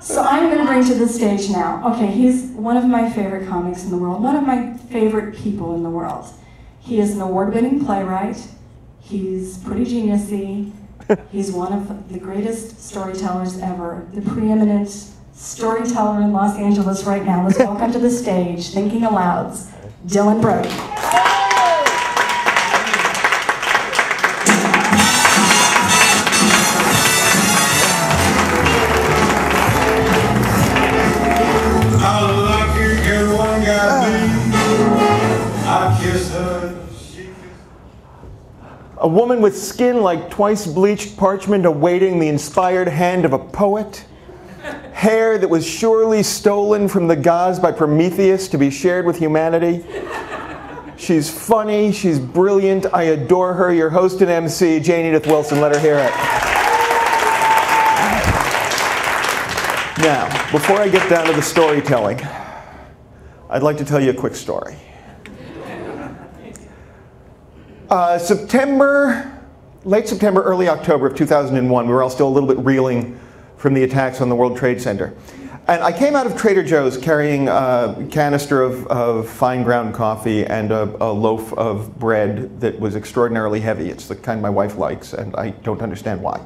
So I'm going to bring to the stage now. Okay, he's one of my favorite comics in the world, one of my favorite people in the world. He is an award-winning playwright. He's pretty geniusy. He's one of the greatest storytellers ever, the preeminent storyteller in Los Angeles right now. Let's welcome to the stage, Thinking Aloud's Dylan Brody. A woman with skin like twice bleached parchment awaiting the inspired hand of a poet. Hair that was surely stolen from the gods by Prometheus to be shared with humanity. She's funny, she's brilliant, I adore her. Your host and MC, Jane Edith Wilson. Let her hear it. Now, before I get down to the storytelling, I'd like to tell you a quick story. Late September, early October of 2001, we were all still a little bit reeling from the attacks on the World Trade Center. And I came out of Trader Joe's carrying a canister of fine ground coffee and a loaf of bread that was extraordinarily heavy. It's the kind my wife likes, and I don't understand why.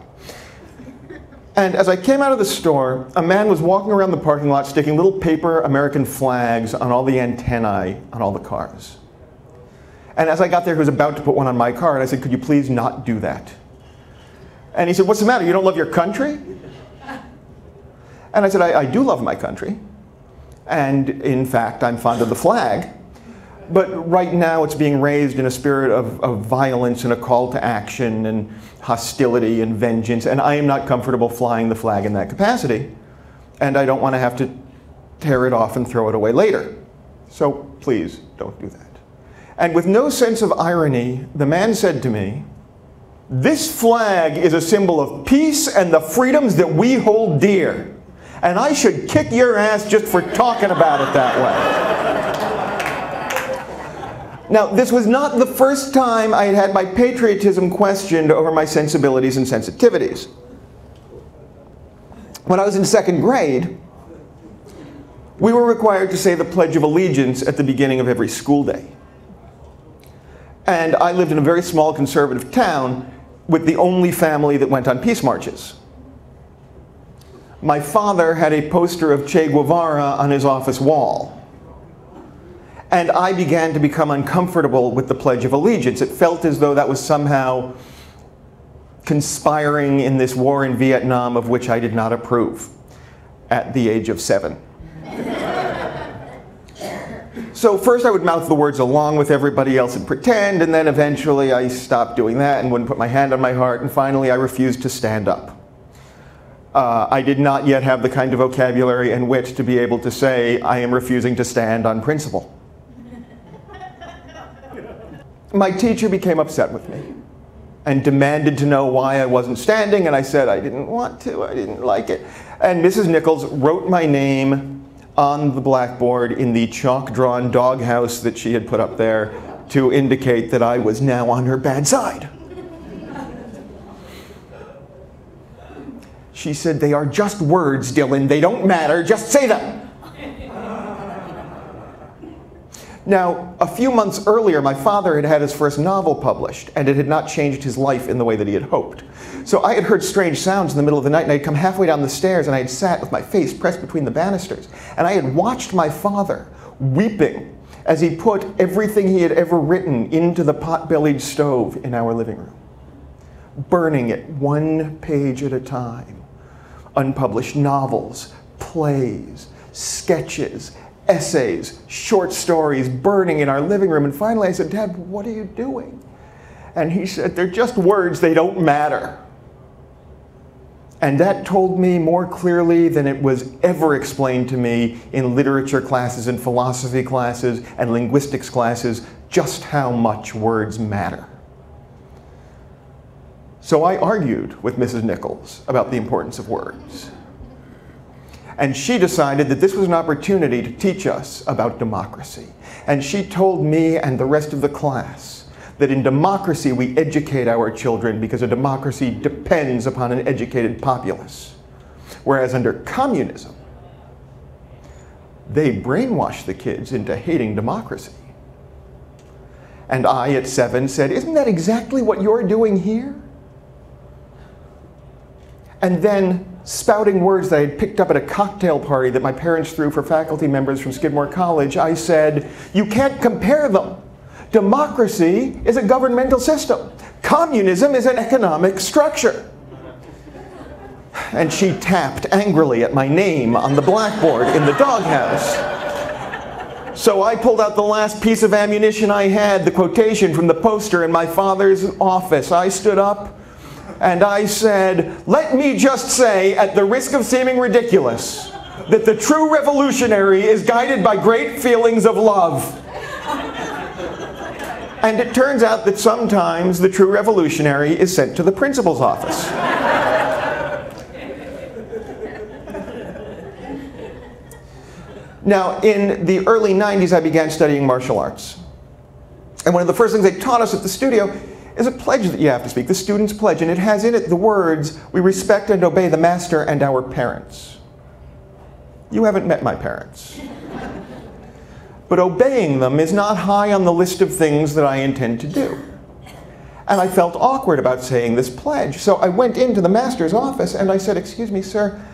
And as I came out of the store, a man was walking around the parking lot sticking little paper American flags on all the antennae on all the cars. And as I got there, he was about to put one on my car, and I said, "Could you please not do that?" And he said, "What's the matter? You don't love your country?" And I said, I do love my country. And in fact, I'm fond of the flag. But right now, it's being raised in a spirit of violence and a call to action and hostility and vengeance. And I am not comfortable flying the flag in that capacity. And I don't want to have to tear it off and throw it away later. So please, don't do that. And with no sense of irony, the man said to me, "This flag is a symbol of peace and the freedoms that we hold dear. And I should kick your ass just for talking about it that way." Now, this was not the first time I had had my patriotism questioned over my sensibilities and sensitivities. When I was in second grade, we were required to say the Pledge of Allegiance at the beginning of every school day. And I lived in a very small conservative town with the only family that went on peace marches. My father had a poster of Che Guevara on his office wall. And I began to become uncomfortable with the Pledge of Allegiance. It felt as though that was somehow conspiring in this war in Vietnam of which I did not approve at the age of 7. So first I would mouth the words along with everybody else and pretend, and then eventually I stopped doing that and wouldn't put my hand on my heart, and finally I refused to stand up. I did not yet have the kind of vocabulary and wit to be able to say, "I am refusing to stand on principle." My teacher became upset with me and demanded to know why I wasn't standing, and I said I didn't want to, I didn't like it. And Mrs. Nichols wrote my name on the blackboard in the chalk-drawn doghouse that she had put up there to indicate that I was now on her bad side. She said, "They are just words, Dylan. They don't matter. Just say them." Now, a few months earlier, my father had had his first novel published, and it had not changed his life in the way that he had hoped. So I had heard strange sounds in the middle of the night, and I had come halfway down the stairs, and I had sat with my face pressed between the banisters, and I had watched my father weeping as he put everything he had ever written into the pot-bellied stove in our living room, burning it one page at a time. Unpublished novels, plays, sketches, essays, short stories burning in our living room. And finally I said, "Dad, what are you doing?" And he said, "They're just words, they don't matter." And that told me more clearly than it was ever explained to me in literature classes and philosophy classes and linguistics classes just how much words matter. So I argued with Mrs. Nichols about the importance of words. And she decided that this was an opportunity to teach us about democracy. And she told me and the rest of the class that in democracy we educate our children because a democracy depends upon an educated populace. Whereas under communism, they brainwashed the kids into hating democracy. And I, at 7, said, isn't that exactly what you're doing here? And then, spouting words that I had picked up at a cocktail party that my parents threw for faculty members from Skidmore College, I said, you can't compare them. Democracy is a governmental system. Communism is an economic structure. And she tapped angrily at my name on the blackboard in the doghouse. So I pulled out the last piece of ammunition I had, the quotation from the poster in my father's office. I stood up and I said, let me just say, at the risk of seeming ridiculous, that the true revolutionary is guided by great feelings of love. And it turns out that sometimes the true revolutionary is sent to the principal's office. Now, in the early 90s, I began studying martial arts. And one of the first things they taught us at the studio is a pledge that you have to speak, the student's pledge. And it has in it the words, we respect and obey the master and our parents. You haven't met my parents. But obeying them is not high on the list of things that I intend to do. And I felt awkward about saying this pledge. So I went into the master's office and I said, excuse me, sir,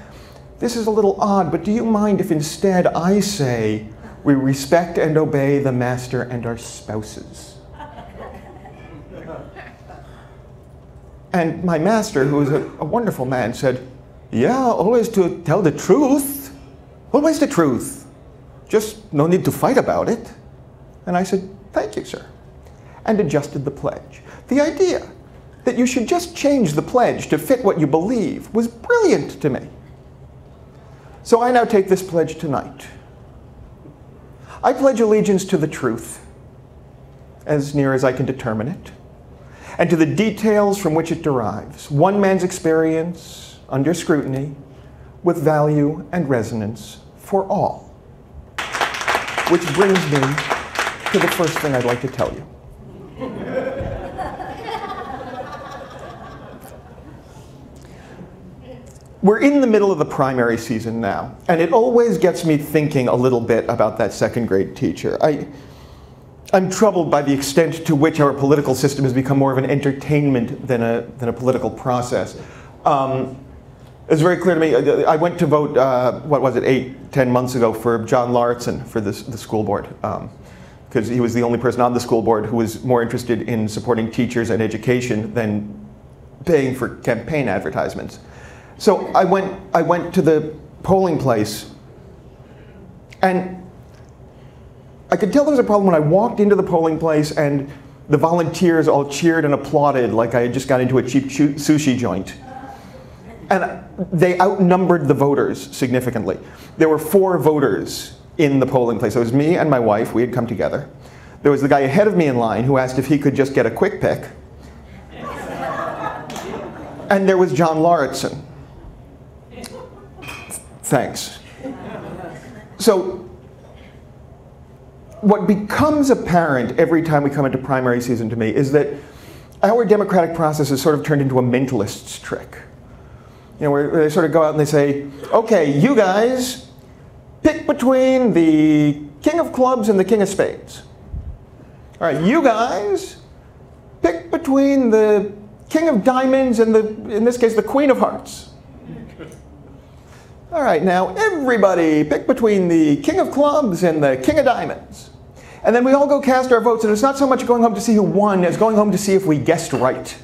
this is a little odd, but do you mind if instead I say, we respect and obey the master and our spouses? And my master, who was a wonderful man, said, yeah, always to tell the truth. Always the truth. Just no need to fight about it. And I said, thank you, sir. And adjusted the pledge. The idea that you should just change the pledge to fit what you believe was brilliant to me. So I now take this pledge tonight. I pledge allegiance to the truth, as near as I can determine it, and to the details from which it derives, one man's experience under scrutiny, with value and resonance for all. Which brings me to the first thing I'd like to tell you. We're in the middle of the primary season now, and it always gets me thinking a little bit about that second grade teacher. I'm troubled by the extent to which our political system has become more of an entertainment than a political process. It's very clear to me, I went to vote, what was it, 10 months ago for John Lauritsen for the school board, because he was the only person on the school board who was more interested in supporting teachers and education than paying for campaign advertisements. So I went to the polling place, and I could tell there was a problem when I walked into the polling place and the volunteers all cheered and applauded like I had just got into a cheap sushi joint. And they outnumbered the voters significantly. There were 4 voters in the polling place. It was me and my wife. We had come together. There was the guy ahead of me in line who asked if he could just get a quick pick. And there was John Lauritsen. Thanks. So what becomes apparent every time we come into primary season to me is that our democratic process has sort of turned into a mentalist's trick. You know, where they sort of go out and they say, okay, you guys, pick between the king of clubs and the king of spades. All right, you guys, pick between the king of diamonds and in this case, the queen of hearts. All right, now everybody pick between the king of clubs and the king of diamonds. And then we all go cast our votes, and it's not so much going home to see who won as going home to see if we guessed right.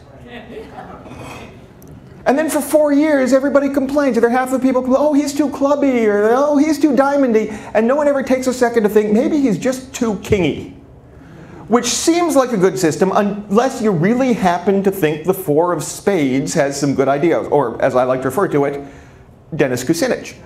And then for 4 years, everybody complains. Either half the people complain, oh, he's too clubby, or oh, he's too diamondy. And no one ever takes a second to think, maybe he's just too kingy. Which seems like a good system, unless you really happen to think the 4 of spades has some good ideas. Or, as I like to refer to it, Dennis Kucinich.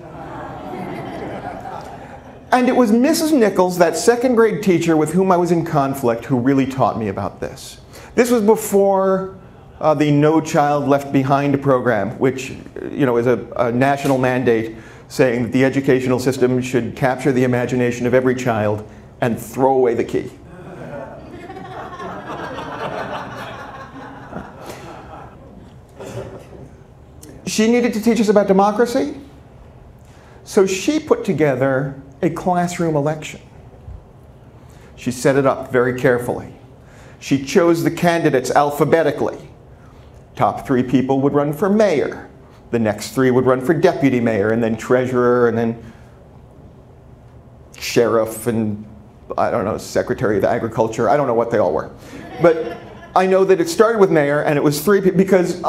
And it was Mrs. Nichols, that second grade teacher with whom I was in conflict, who really taught me about this. This was before the No Child Left Behind program, which is a national mandate saying that the educational system should capture the imagination of every child and throw away the key. She needed to teach us about democracy. So she put together a classroom election. She set it up very carefully. She chose the candidates alphabetically. Top 3 people would run for mayor. The next 3 would run for deputy mayor, and then treasurer, and then sheriff, and I don't know, secretary of agriculture. I don't know what they all were. But I know that it started with mayor, and it was 3 people because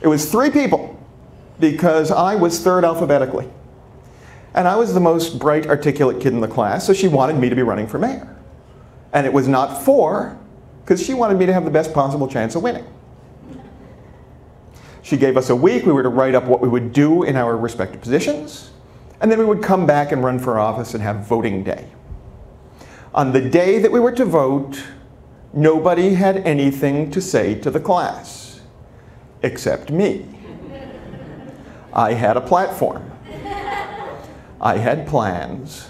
it was 3 people because I was 3rd alphabetically. And I was the most bright, articulate kid in the class, so she wanted me to be running for mayor. And it was not 4, because she wanted me to have the best possible chance of winning. She gave us a week. We were to write up what we would do in our respective positions, and then we would come back and run for office and have voting day. On the day that we were to vote, nobody had anything to say to the class, except me. I had a platform. I had plans.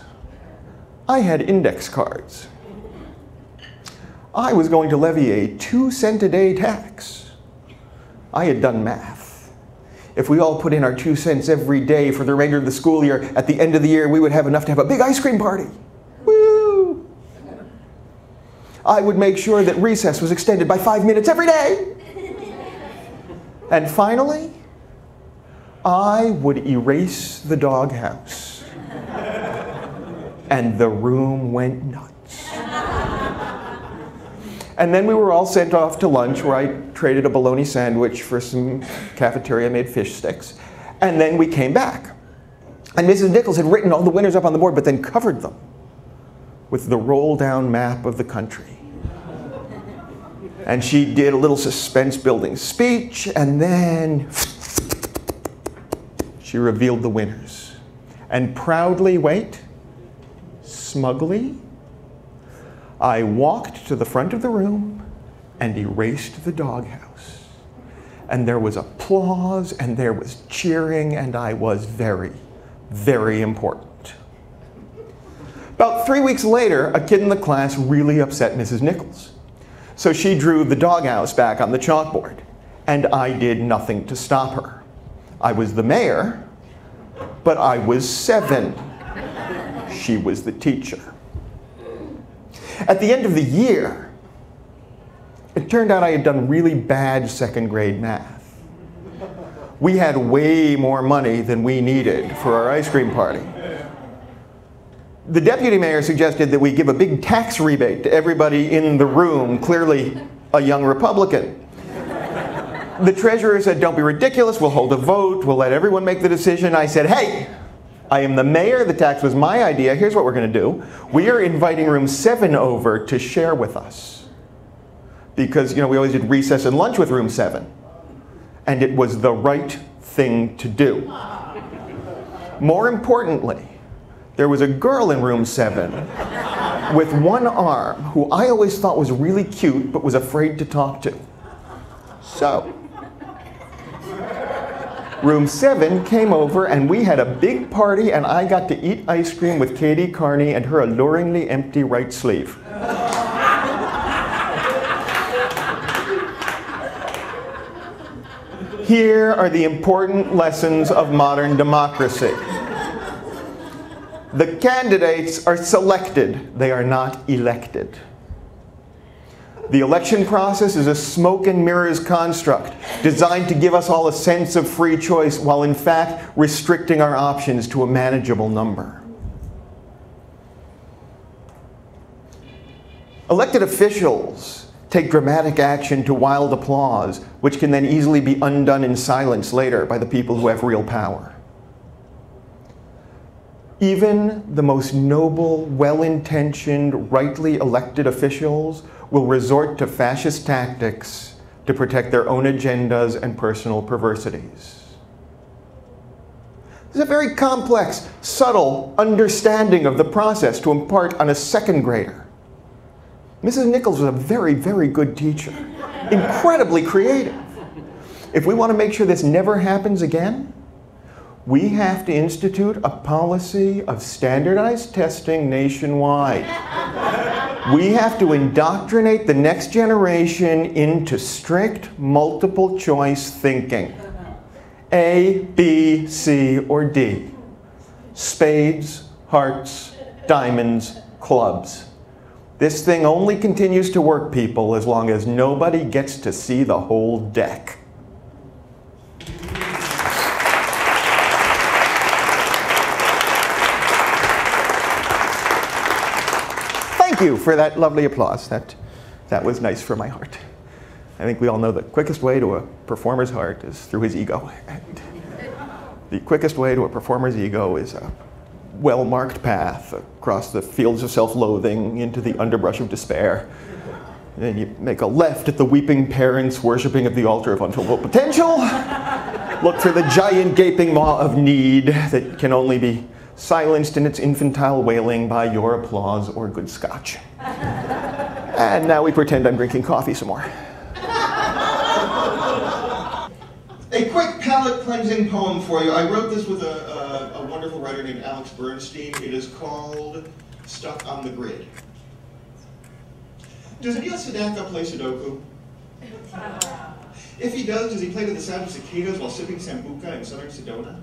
I had index cards. I was going to levy a 2-cent a day tax. I had done math. If we all put in our 2 cents every day for the remainder of the school year, at the end of the year, we would have enough to have a big ice cream party. Woo! I would make sure that recess was extended by 5 minutes every day. And finally, I would erase the doghouse. And the room went nuts. And then we were all sent off to lunch, where I traded a bologna sandwich for some cafeteria-made fish sticks. And then we came back. And Mrs. Nichols had written all the winners up on the board, but then covered them with the roll-down map of the country. And she did a little suspense-building speech, and then she revealed the winners. And proudly, wait, smugly, I walked to the front of the room and erased the doghouse. And there was applause, and there was cheering, and I was very, very important. About 3 weeks later, a kid in the class really upset Mrs. Nichols. So she drew the doghouse back on the chalkboard, and I did nothing to stop her. I was the mayor, but I was 7. She was the teacher. At the end of the year, it turned out I had done really bad 2nd grade math. We had way more money than we needed for our ice cream party. The deputy mayor suggested that we give a big tax rebate to everybody in the room, clearly a young Republican. The treasurer said, "Don't be ridiculous, we'll hold a vote, we'll let everyone make the decision." I said, "Hey, I am the mayor, the tax was my idea, here's what we're going to do. We are inviting room 7 over to share with us." Because, we always did recess and lunch with room 7. And it was the right thing to do. More importantly, there was a girl in room 7 with one arm who I always thought was really cute but was afraid to talk to. So, room 7 came over and we had a big party, and I got to eat ice cream with Katie Carney and her alluringly empty right sleeve. Here are the important lessons of modern democracy. The candidates are selected, they are not elected. The election process is a smoke and mirrors construct designed to give us all a sense of free choice while in fact restricting our options to a manageable number. Elected officials take dramatic action to wild applause, which can then easily be undone in silence later by the people who have real power. Even the most noble, well-intentioned, rightly elected officials will resort to fascist tactics to protect their own agendas and personal perversities. There's a very complex, subtle understanding of the process to impart on a 2nd grader. Mrs. Nichols was a very, very good teacher, incredibly creative. If we want to make sure this never happens again, we have to institute a policy of standardized testing nationwide. We have to indoctrinate the next generation into strict multiple choice thinking. A, B, C, or D. spades, hearts, diamonds, clubs. This thing only continues to work, people, as long as nobody gets to see the whole deck. Thank you for that lovely applause. That was nice for my heart. I think we all know the quickest way to a performer's heart is through his ego. And the quickest way to a performer's ego is a well-marked path across the fields of self-loathing into the underbrush of despair. And then you make a left at the weeping parents worshipping at the altar of unfulfilled potential. Look for the giant gaping maw of need that can only be silenced in its infantile wailing by your applause or good scotch. And now we pretend I'm drinking coffee some more. A quick palate cleansing poem for you. I wrote this with a wonderful writer named Alex Bernstein. It is called Stuck on the Grid. Does Neil Sedaka play Sudoku? If he does he play to the sound of cicadas while sipping Sambuca in southern Sedona?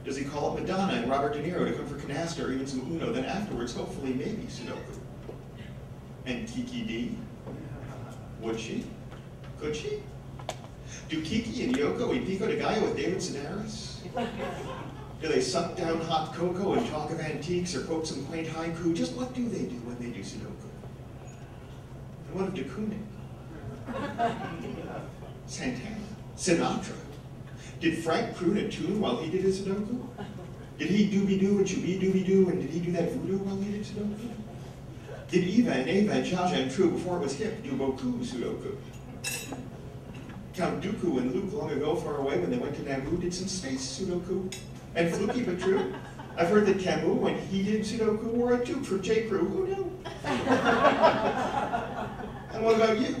Does he call up Madonna and Robert De Niro to come for canasta or even some Uno, then afterwards, hopefully, maybe Sudoku? And Kiki D? Would she? Could she? Do Kiki and Yoko eat pico de gallo with David Sedaris? Do they suck down hot cocoa and talk of antiques or quote some quaint haiku? Just what do they do when they do Sudoku? And what of de Kooning? Santana? Sinatra? Did Frank croon a tune while he did his Sudoku? Did he doobie-doo and chooby-dooby-doo, and did he do that voodoo while he did Sudoku? Did Eva and Ava and Zhao Zhang before it was hip do Boku Sudoku? Count Dooku and Luke long ago far away when they went to Naboo did some space Sudoku. And fluky but true, I've heard that Camus, when he did Sudoku, wore a tube from J. Crew. Who knew? And what about you?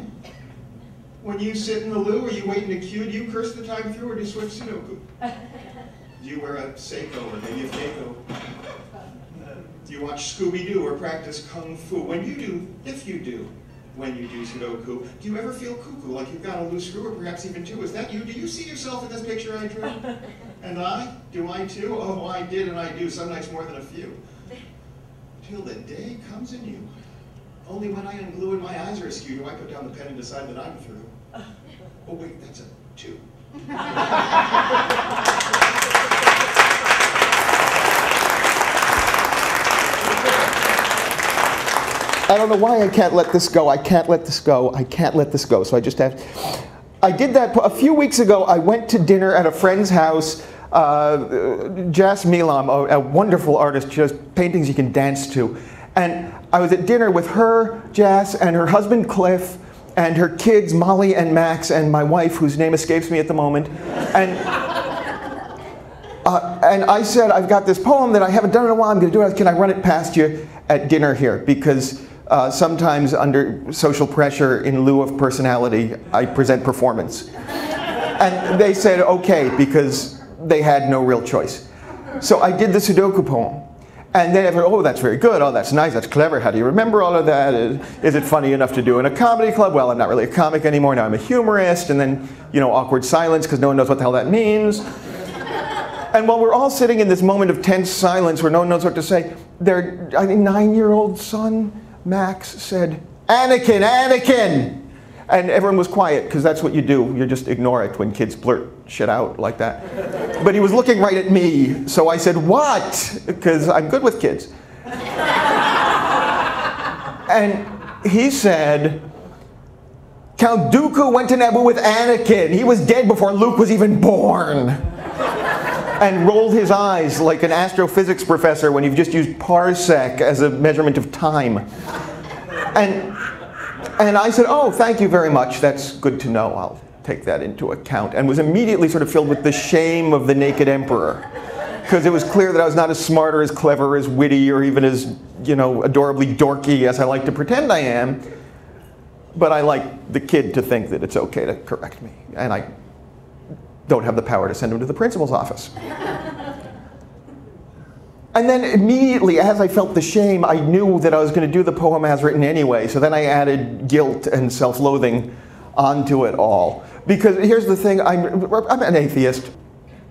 When you sit in the loo or you wait in a queue, do you curse the time through or do you swift Sudoku? Do you wear a Seiko or maybe a Keiko? Do you watch Scooby-Doo or practice Kung Fu? When you do, if you do, when you do Sudoku, do you ever feel cuckoo, like you've got a loose screw or perhaps even two? Is that you? Do you see yourself in this picture I drew? And I? Do I too? Oh, I did and I do, some nights more than a few. Till the day comes anew. Only when I unglue and my eyes are askew do I put down the pen and decide that I'm through. Oh wait, that's a 2. I don't know why I can't let this go. I can't let this go. I can't let this go. So I just have. I did that a few weeks ago. I went to dinner at a friend's house. Jas Milam, a wonderful artist, she does paintings you can dance to. And I was at dinner with her, Jas, and her husband Cliff, and her kids Molly and Max, and my wife, whose name escapes me at the moment. And I said, I've got this poem that I haven't done in a while. I'm going to do it. Can I run it past you at dinner here? Because sometimes under social pressure, in lieu of personality, I present performance. And they said, okay, because they had no real choice. So I did the Sudoku poem. And then everyone, oh, that's very good. Oh, that's nice. That's clever. How do you remember all of that? Is it funny enough to do in a comedy club? Well, I'm not really a comic anymore. Now I'm a humorist. And then, awkward silence because no one knows what the hell that means. And while we're all sitting in this moment of tense silence where no one knows what to say, their, I think, 9-year-old son, Max, said, Anakin, Anakin! And everyone was quiet, because that's what you do. You just ignore it when kids blurt shit out like that. But he was looking right at me, so I said, what? Because I'm good with kids. And he said, Count Dooku went to Naboo with Anakin. He was dead before Luke was even born. And rolled his eyes like an astrophysics professor when you've just used parsec as a measurement of time. And I said, oh, thank you very much. That's good to know. I'll take that into account. And was immediately sort of filled with the shame of the naked emperor. Because it was clear that I was not as smart or as clever, as witty, or even as, adorably dorky as I like to pretend I am. But I like the kid to think that it's okay to correct me. And I don't have the power to send him to the principal's office. And then immediately, as I felt the shame, I knew that I was going to do the poem as written anyway. So then I added guilt and self-loathing onto it all. Because here's the thing, I'm an atheist.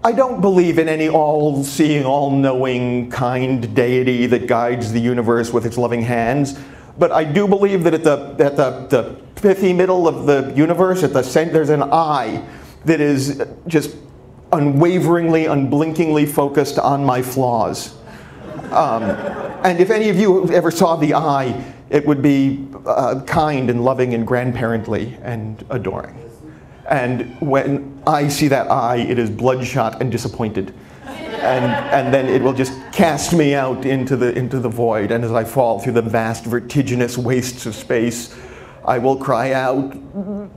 I don't believe in any all-seeing, all-knowing, kind deity that guides the universe with its loving hands, but I do believe that at the pithy middle of the universe, at the center, there's an eye that is just unwaveringly, unblinkingly focused on my flaws. And if any of you ever saw the eye, it would be kind and loving and grandparently and adoring. And when I see that eye, it is bloodshot and disappointed. And then it will just cast me out into the void. And as I fall through the vast, vertiginous wastes of space, I will cry out,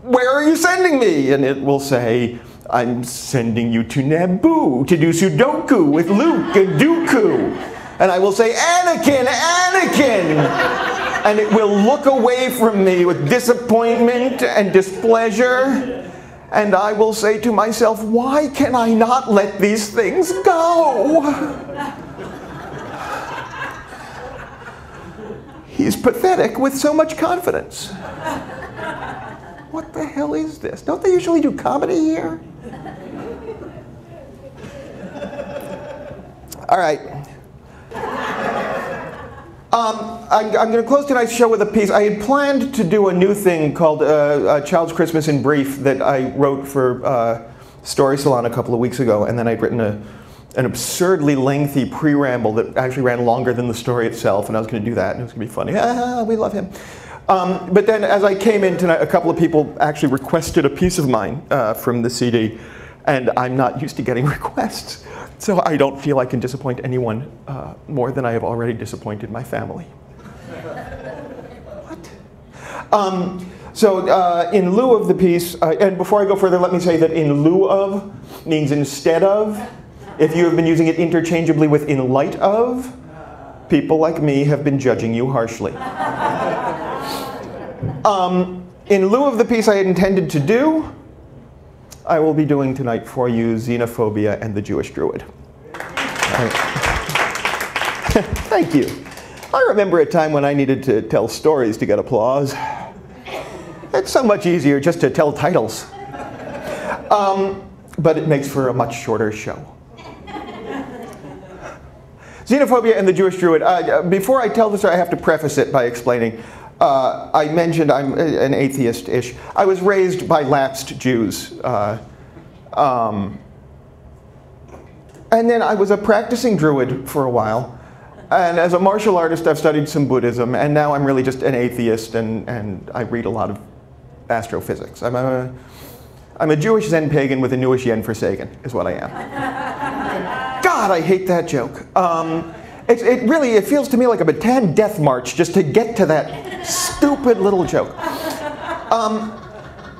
"Where are you sending me?" And it will say, "I'm sending you to Naboo to do Sudoku with Luke and Dooku." And I will say, "Anakin, Anakin!" And it will look away from me with disappointment and displeasure. And I will say to myself, why can I not let these things go? He's pathetic with so much confidence. What the hell is this? Don't they usually do comedy here? All right. I'm going to close tonight's show with a piece. I had planned to do a new thing called Child's Christmas in Brief that I wrote for Story Salon a couple of weeks ago, and then I'd written an absurdly lengthy pre-ramble that actually ran longer than the story itself, and I was going to do that, and it was going to be funny. We love him. But then as I came in tonight, a couple of people actually requested a piece of mine from the CD, and I'm not used to getting requests. So I don't feel I can disappoint anyone more than I have already disappointed my family. What? So in lieu of the piece, and before I go further, let me say that in lieu of means instead of. If you have been using it interchangeably with in light of, people like me have been judging you harshly. In lieu of the piece I had intended to do, I will be doing tonight for you Xenophobia and the Jewish Druid. Thank you. I remember a time when I needed to tell stories to get applause. It's so much easier just to tell titles. But it makes for a much shorter show. Xenophobia and the Jewish Druid. Before I tell the story, I have to preface it by explaining. I mentioned I'm an atheist-ish. I was raised by lapsed Jews. And then I was a practicing Druid for a while. And as a martial artist, I've studied some Buddhism. And now I'm really just an atheist, and I read a lot of astrophysics. I'm a Jewish Zen pagan with a newish yen for Sagan, is what I am. God, I hate that joke. It feels to me like a Bataan death march just to get to that stupid little joke.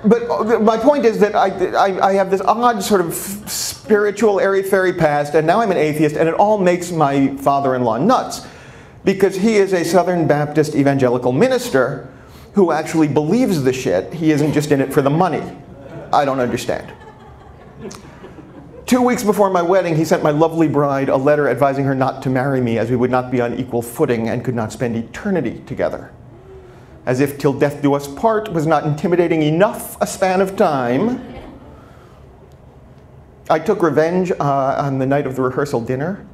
But my point is that I have this odd sort of spiritual airy-fairy past, and now I'm an atheist, and it all makes my father-in-law nuts, because he is a Southern Baptist evangelical minister who actually believes the shit. He isn't just in it for the money. I don't understand. 2 weeks before my wedding, he sent my lovely bride a letter advising her not to marry me, as we would not be on equal footing and could not spend eternity together. As if till death do us part was not intimidating enough a span of time, I took revenge on the night of the rehearsal dinner.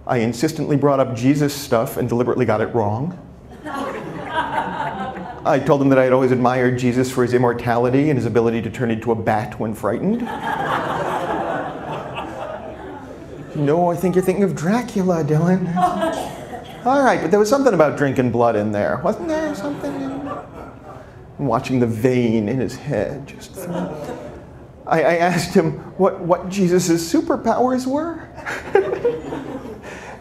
I insistently brought up Jesus stuff and deliberately got it wrong. I told him that I had always admired Jesus for his immortality and his ability to turn into a bat when frightened. No, I think you're thinking of Dracula, Dylan. All right, but there was something about drinking blood in there. Wasn't there something? Watching the vein in his head. I asked him what Jesus' superpowers were.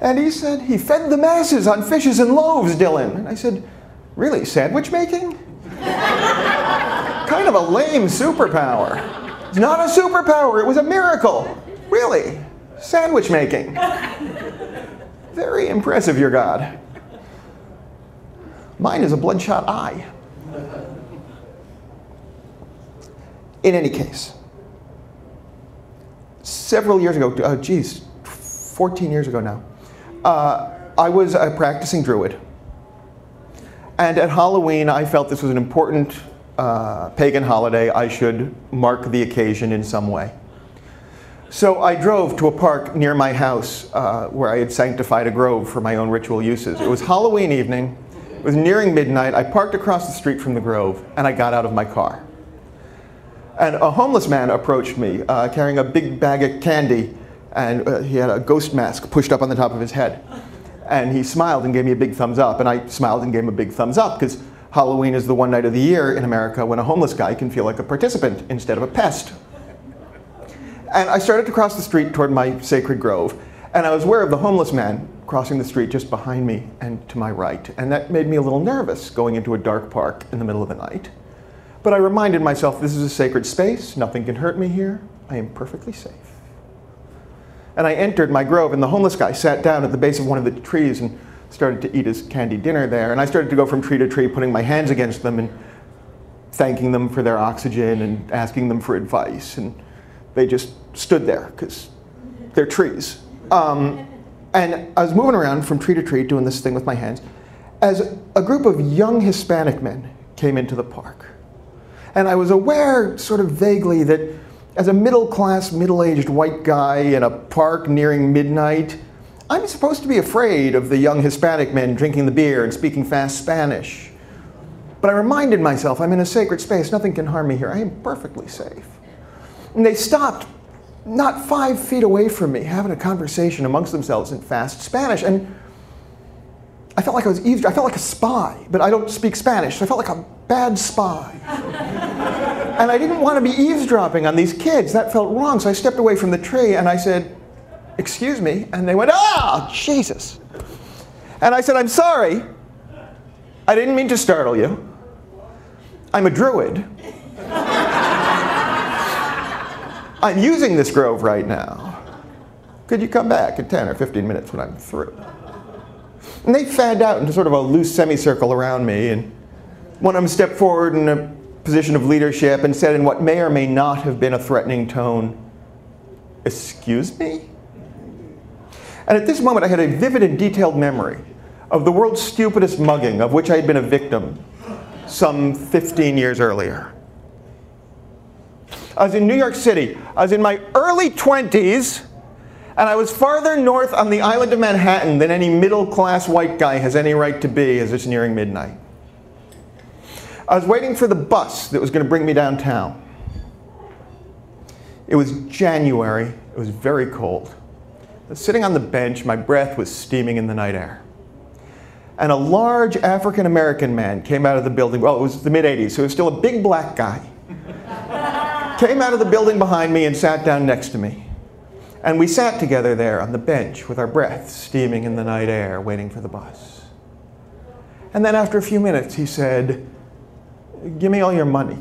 And he said, he fed the masses on fishes and loaves, Dylan. And I said, really, sandwich making? Kind of a lame superpower. It's not a superpower, it was a miracle. Really, sandwich making. Very impressive, your God. Mine is a bloodshot eye. In any case, several years ago, 14 years ago now, I was a practicing Druid. And at Halloween, I felt this was an important pagan holiday. I should mark the occasion in some way. So I drove to a park near my house where I had sanctified a grove for my own ritual uses. It was Halloween evening. It was nearing midnight. I parked across the street from the grove, and I got out of my car. And a homeless man approached me, carrying a big bag of candy, and he had a ghost mask pushed up on the top of his head. And he smiled and gave me a big thumbs up, and I smiled and gave him a big thumbs up, because Halloween is the one night of the year in America when a homeless guy can feel like a participant instead of a pest. And I started to cross the street toward my sacred grove, and I was aware of the homeless man crossing the street just behind me and to my right, and that made me a little nervous going into a dark park in the middle of the night. But I reminded myself, this is a sacred space, nothing can hurt me here, I am perfectly safe. And I entered my grove, and the homeless guy sat down at the base of one of the trees and started to eat his candy dinner there, and I started to go from tree to tree, putting my hands against them and thanking them for their oxygen and asking them for advice, and they just stood there, because they're trees. And I was moving around from tree to tree doing this thing with my hands as a group of young Hispanic men came into the park. And I was aware, sort of vaguely, that as a middle-class, middle-aged white guy in a park nearing midnight, I'm supposed to be afraid of the young Hispanic men drinking the beer and speaking fast Spanish. But I reminded myself, I'm in a sacred space, nothing can harm me here, I am perfectly safe. And they stopped not 5 feet away from me, having a conversation amongst themselves in fast Spanish. And I felt like I was eavesdropping. I felt like a spy, but I don't speak Spanish, so I felt like a bad spy. And I didn't want to be eavesdropping on these kids. That felt wrong, so I stepped away from the tree and I said, "Excuse me," and they went, "Ah, Jesus." And I said, "I'm sorry. I didn't mean to startle you. I'm a Druid. I'm using this grove right now. Could you come back in 10 or 15 minutes when I'm through?" And they fanned out into sort of a loose semicircle around me, and one of them stepped forward in a position of leadership and said in what may or may not have been a threatening tone, "Excuse me?" And at this moment I had a vivid and detailed memory of the world's stupidest mugging of which I had been a victim some 15 years earlier. I was in New York City. I was in my early 20s, and I was farther north on the island of Manhattan than any middle-class white guy has any right to be as it's nearing midnight. I was waiting for the bus that was going to bring me downtown. It was January. It was very cold. I was sitting on the bench. My breath was steaming in the night air. And a large African-American man came out of the building. Well, it was the mid-'80s, so he was still a big black guy. Came out of the building behind me and sat down next to me. And we sat together there on the bench with our breaths steaming in the night air, waiting for the bus. And then after a few minutes, he said, "Give me all your money."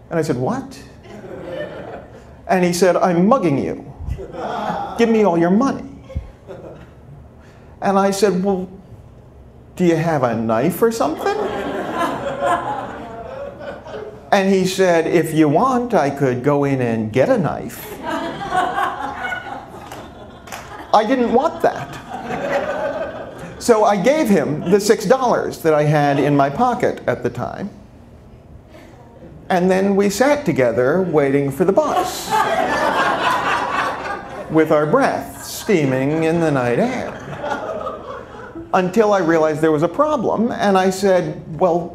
And I said, "What?" And he said, "I'm mugging you. Give me all your money." And I said, "Well, do you have a knife or something?" And he said, "If you want, I could go in and get a knife." I didn't want that. So I gave him the $6 that I had in my pocket at the time. And then we sat together waiting for the bus with our breath steaming in the night air. Until I realized there was a problem, and I said, "Well,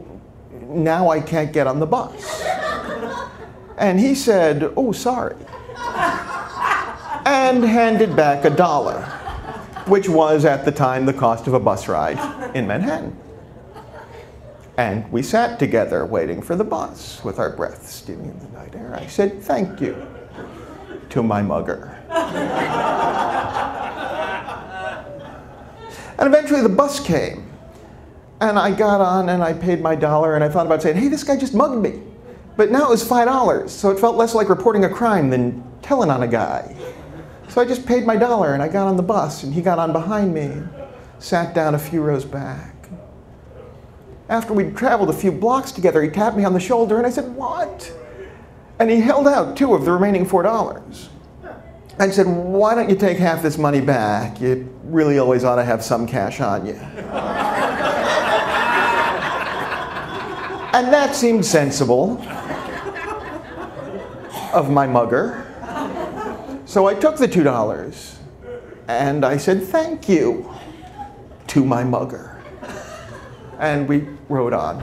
now I can't get on the bus." And he said, "Oh, sorry," and handed back $1, which was at the time the cost of a bus ride in Manhattan. And we sat together waiting for the bus with our breath steaming in the night air. I said, "Thank you," to my mugger. And eventually the bus came. And I got on and I paid my $1, and I thought about saying, "Hey, this guy just mugged me." But now it was $5, so it felt less like reporting a crime than telling on a guy. So I just paid my $1 and I got on the bus, and he got on behind me and sat down a few rows back. After we'd traveled a few blocks together, he tapped me on the shoulder and I said, "What?" And he held out 2 of the remaining $4. I said, "Why don't you take half this money back? You really always ought to have some cash on you." And that seemed sensible of my mugger. So I took the $2 and I said thank you to my mugger. And we rode on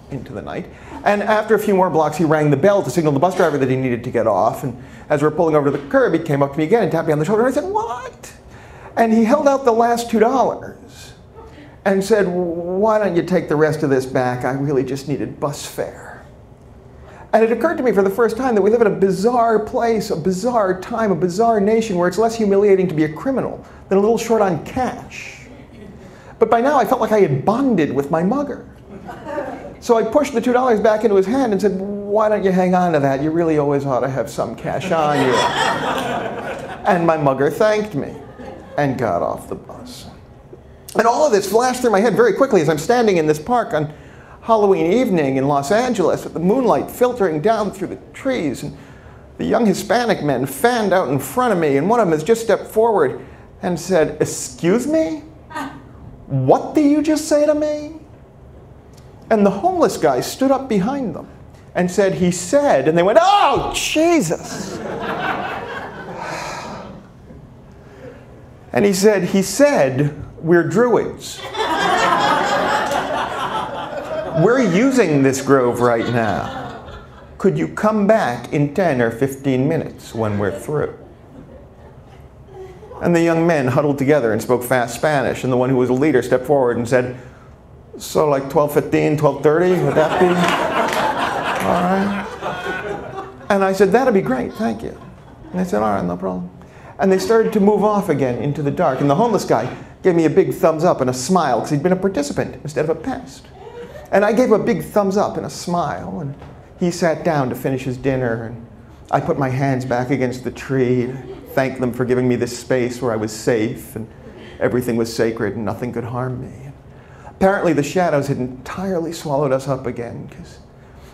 into the night. And after a few more blocks, he rang the bell to signal the bus driver that he needed to get off. And as we were pulling over to the curb, he came up to me again and tapped me on the shoulder. And I said, what? And he held out the last $2 and said, why don't you take the rest of this back? I really just needed bus fare. And it occurred to me for the first time that we live in a bizarre place, a bizarre time, a bizarre nation where it's less humiliating to be a criminal than a little short on cash. But by now I felt like I had bonded with my mugger. So I pushed the $2 back into his hand and said, why don't you hang on to that? You really always ought to have some cash on you. And my mugger thanked me and got off the bus. And all of this flashed through my head very quickly as I'm standing in this park on Halloween evening in Los Angeles with the moonlight filtering down through the trees. And the young Hispanic men fanned out in front of me, and one of them has just stepped forward and said, excuse me? What did you just say to me? And the homeless guy stood up behind them and said, he said, and they went, oh, Jesus. And he said, we're Druids. We're using this grove right now. Could you come back in 10 or 15 minutes when we're through? And the young men huddled together and spoke fast Spanish, and the one who was a leader stepped forward and said, so like 12:15, 12:30, would that be all right? And I said, that'd be great, thank you. And they said, all right, no problem. And they started to move off again into the dark, and the homeless guy gave me a big thumbs up and a smile because he'd been a participant instead of a pest. And I gave him a big thumbs up and a smile, and he sat down to finish his dinner, and I put my hands back against the tree, thanked them for giving me this space where I was safe, and everything was sacred and nothing could harm me. Apparently the shadows had entirely swallowed us up again, because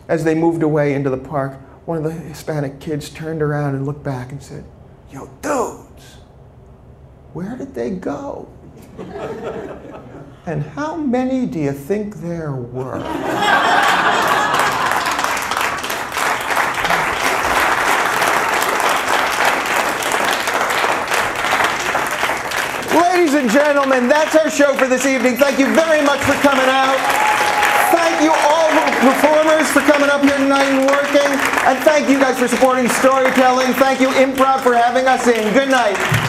as they moved away into the park, one of the Hispanic kids turned around and looked back and said, yo, dudes, where did they go? And how many do you think there were? Ladies and gentlemen, that's our show for this evening. Thank you very much for coming out. Thank you all the performers for coming up here tonight and working. And thank you guys for supporting storytelling. Thank you, Improv, for having us in. Good night.